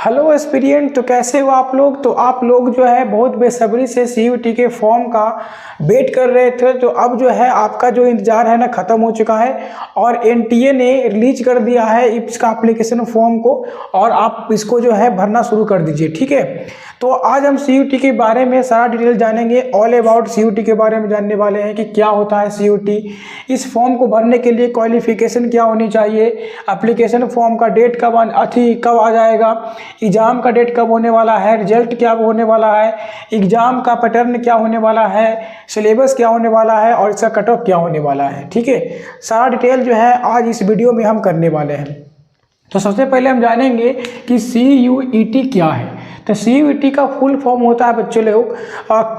Hello एस्पिरिएंट, तो कैसे हो आप लोग। तो आप लोग जो है बहुत बेसब्री से सीयूईटी के फॉर्म का वेट कर रहे थे। तो अब जो है आपका जो इंतज़ार है ना ख़त्म हो चुका है और एनटीए ने रिलीज कर दिया है इसका एप्लीकेशन फॉर्म को और आप इसको जो है भरना शुरू कर दीजिए। ठीक है, तो आज हम सीयूईटी के बारे में सारा डिटेल जानेंगे। ऑल अबाउट सीयूईटी के बारे में जानने वाले हैं कि क्या होता है सीयूईटी, इस फॉर्म को भरने के लिए क्वालिफिकेशन क्या होनी चाहिए, एप्लीकेशन फॉर्म का डेट कब आ जाएगा, एग्ज़ाम का डेट कब होने वाला है, रिजल्ट क्या होने वाला है, एग्ज़ाम का पैटर्न क्या होने वाला है, सिलेबस क्या होने वाला है और इसका कट ऑफ क्या होने वाला है। ठीक है, सारा डिटेल जो है आज इस वीडियो में हम करने वाले हैं। तो सबसे पहले हम जानेंगे कि सीयूईटी क्या है। तो सीयूईटी का फुल फॉर्म होता है बच्चों लोग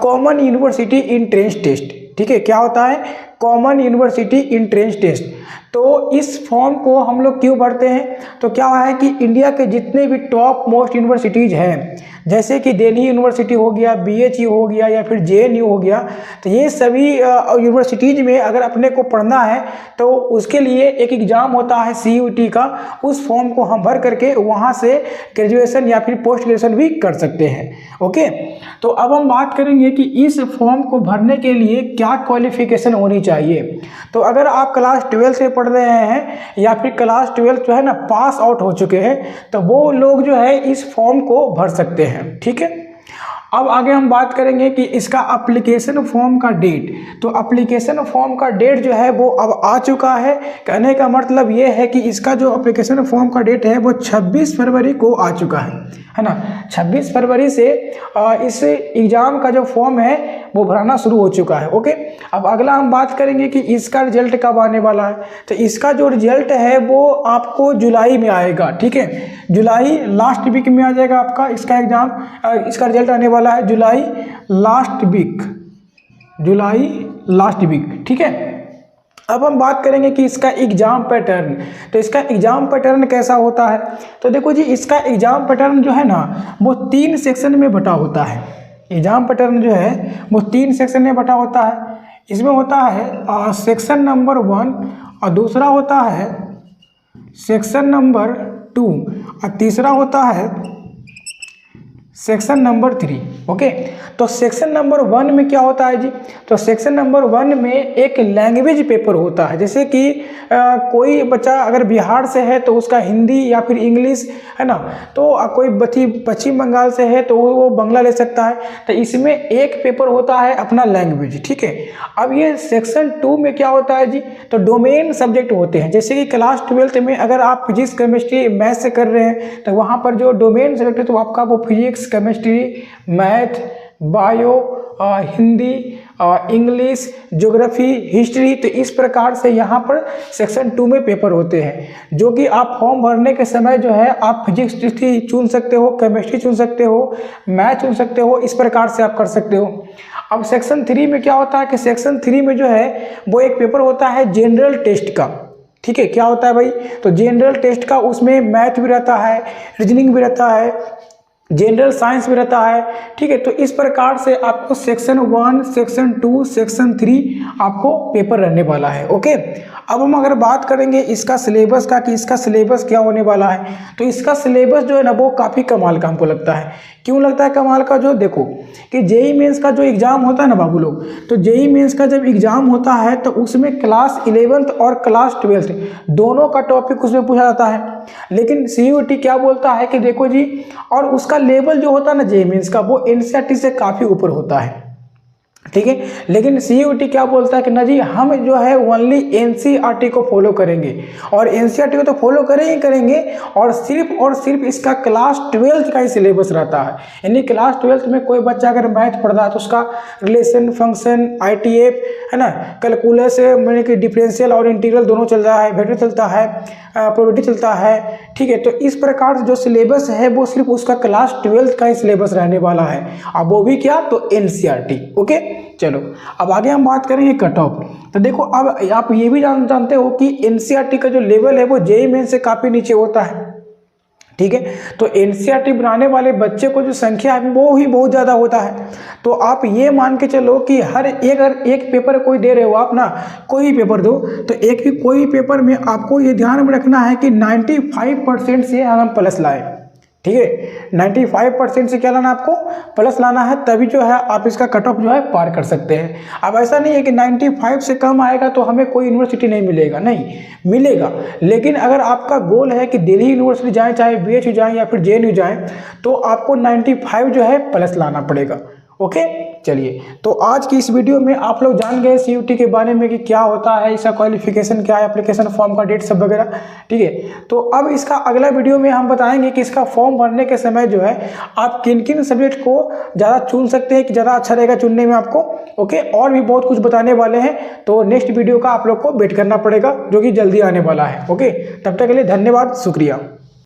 कॉमन यूनिवर्सिटी एंट्रेंस टेस्ट। ठीक है, क्या होता है कॉमन यूनिवर्सिटी एंट्रेंस टेस्ट। तो इस फॉर्म को हम लोग क्यों भरते हैं, तो क्या है कि इंडिया के जितने भी टॉप मोस्ट यूनिवर्सिटीज़ हैं जैसे कि दिल्ली यूनिवर्सिटी हो गया, बीएचयू हो गया या फिर जेएनयू हो गया, तो ये सभी यूनिवर्सिटीज़ में अगर अपने को पढ़ना है तो उसके लिए एक एग्ज़ाम होता है सीयूईटी का। उस फॉर्म को हम भर करके वहाँ से ग्रेजुएशन या फिर पोस्ट ग्रेजुएशन भी कर सकते हैं। ओके, तो अब हम बात करेंगे कि इस फॉर्म को भरने के लिए क्या क्वालिफिकेशन होनी चाहिए। तो अगर आप क्लास 12 से पढ़ रहे हैं या फिर क्लास 12 जो है ना पास आउट हो चुके हैं तो वो लोग जो है इस फॉर्म को भर सकते हैं। ठीक है, अब आगे हम बात करेंगे कि इसका एप्लीकेशन फॉर्म का डेट। तो एप्लीकेशन फॉर्म का डेट जो है वो अब आ चुका है। कहने का मतलब ये है कि इसका जो एप्लीकेशन फॉर्म का डेट है वो 26 फरवरी को आ चुका है ना। 26 फरवरी से इस एग्ज़ाम का जो फॉर्म है वो भराना शुरू हो चुका है। ओके, अब अगला हम बात करेंगे कि इसका रिजल्ट कब आने वाला है। तो इसका जो रिजल्ट है वो आपको जुलाई में आएगा। ठीक है, जुलाई लास्ट वीक में आ जाएगा आपका इसका एग्ज़ाम, इसका रिजल्ट आने वाला है जुलाई लास्ट वीक। ठीक है, अब हम बात करेंगे कि इसका एग्ज़ाम पैटर्न। तो इसका एग्ज़ाम पैटर्न कैसा होता है। तो देखो जी, इसका एग्ज़ाम पैटर्न जो है ना वो 3 सेक्शन में बटा होता है। एग्ज़ाम पैटर्न जो है वो 3 सेक्शन में बटा होता है। इसमें होता है सेक्शन नंबर 1 और दूसरा होता है सेक्शन नंबर 2 और तीसरा होता है सेक्शन नंबर 3। ओके, तो सेक्शन नंबर 1 में क्या होता है जी। तो सेक्शन नंबर 1 में एक लैंग्वेज पेपर होता है। जैसे कि कोई बच्चा अगर बिहार से है तो उसका हिंदी या फिर इंग्लिश है ना, तो कोई पश्चिम बंगाल से है तो वो बांग्ला ले सकता है। तो इसमें एक पेपर होता है अपना लैंग्वेज। ठीक है, अब ये सेक्शन 2 में क्या होता है जी, तो डोमेन सब्जेक्ट होते हैं। जैसे कि क्लास 12 में अगर आप फिजिक्स केमिस्ट्री मैथ से कर रहे हैं तो वहाँ पर जो डोमेन सब्जेक्ट है तो आपका वो physics chemistry math bio Hindi English geography history. तो इस प्रकार से यहाँ पर सेक्शन 2 में पेपर होते हैं जो कि आप फॉर्म भरने के समय जो है आप फिजिक्स चुन सकते हो, केमिस्ट्री चुन सकते हो, मैथ चुन सकते हो, इस प्रकार से आप कर सकते हो। अब सेक्शन 3 में क्या होता है कि सेक्शन 3 में जो है वो एक पेपर होता है जनरल टेस्ट का। ठीक है, क्या होता है भाई, तो जनरल टेस्ट का उसमें मैथ भी रहता है, रीजनिंग भी रहता है, जनरल साइंस भी रहता है। ठीक है, तो इस प्रकार से आपको सेक्शन 1 सेक्शन 2 सेक्शन 3 आपको पेपर रहने वाला है। ओके, अब हम अगर बात करेंगे इसका सिलेबस का कि इसका सिलेबस क्या होने वाला है। तो इसका सिलेबस जो है ना वो काफ़ी कमाल का हमको लगता है। क्यों लगता है कमाल का, जो देखो कि जेई मेंस का जो एग्ज़ाम होता है ना बाबू लोग, तो जेई मेंस का जब एग्ज़ाम होता है तो उसमें क्लास 11th और क्लास 12th दोनों का टॉपिक उसमें पूछा जाता है। लेकिन सीयूईटी क्या बोलता है कि देखो जी, और उसका लेवल जो होता है ना जेई मेंस का वो एनसीईआरटी से काफ़ी ऊपर होता है। ठीक है, लेकिन सीयूईटी क्या बोलता है कि ना जी हम जो है ओनली एनसीईआरटी को फॉलो करेंगे और एनसीईआरटी को तो फॉलो करेंगे और सिर्फ इसका क्लास 12th का ही सिलेबस रहता है। यानी क्लास 12th में कोई बच्चा अगर मैथ पढ़ रहा है तो उसका रिलेशन फंक्शन आईटीएफ है ना, कैलकुलस यानी कि डिफरेंशियल और इंटीग्रल दोनों चल रहा है, वेक्टर चलता है, प्रोबेबिलिटी चलता है। ठीक है, तो इस प्रकार से जो सिलेबस है वो सिर्फ उसका क्लास 12th का ही सिलेबस रहने वाला है, अब वो भी क्या, तो एनसीईआरटी। ओके, चलो अब आगे हम बात करेंगे कट ऑफ। तो देखो अब आप ये भी जानते हो कि एनसीईआरटी का जो लेवल है वो जेईई मेंस से काफ़ी नीचे होता है। ठीक है, तो एनसीईआरटी बनाने वाले बच्चे को जो संख्या है वो ही बहुत ज़्यादा होता है। तो आप ये मान के चलो कि हर एक पेपर कोई दे रहे हो आप ना, कोई पेपर दो तो कोई पेपर में आपको ये ध्यान में रखना है कि 95% से हम प्लस लाए। ठीक है। 95% से क्या लाना आपको प्लस लाना है, तभी जो है आप इसका कट ऑफ जो है पार कर सकते हैं। अब ऐसा नहीं है कि 95 से कम आएगा तो हमें कोई यूनिवर्सिटी नहीं मिलेगा, नहीं मिलेगा। लेकिन अगर आपका गोल है कि दिल्ली यूनिवर्सिटी जाएं, चाहे BHU जाएं या फिर JNU जाएं, तो आपको 95 जो है प्लस लाना पड़ेगा। ओके, चलिए तो आज की इस वीडियो में आप लोग जान गए CUT के बारे में कि क्या होता है, इसका क्वालिफिकेशन क्या है, एप्लीकेशन फॉर्म का डेट सब वगैरह, ठीक है। तो अब इसका अगला वीडियो में हम बताएंगे कि इसका फॉर्म भरने के समय जो है आप किन किन सब्जेक्ट को ज़्यादा चुन सकते हैं, कि ज़्यादा अच्छा रहेगा चुनने में आपको। ओके, और भी बहुत कुछ बताने वाले हैं, तो नेक्स्ट वीडियो का आप लोग को वेट करना पड़ेगा, जो कि जल्दी आने वाला है। ओके, तब तक के लिए धन्यवाद, शुक्रिया।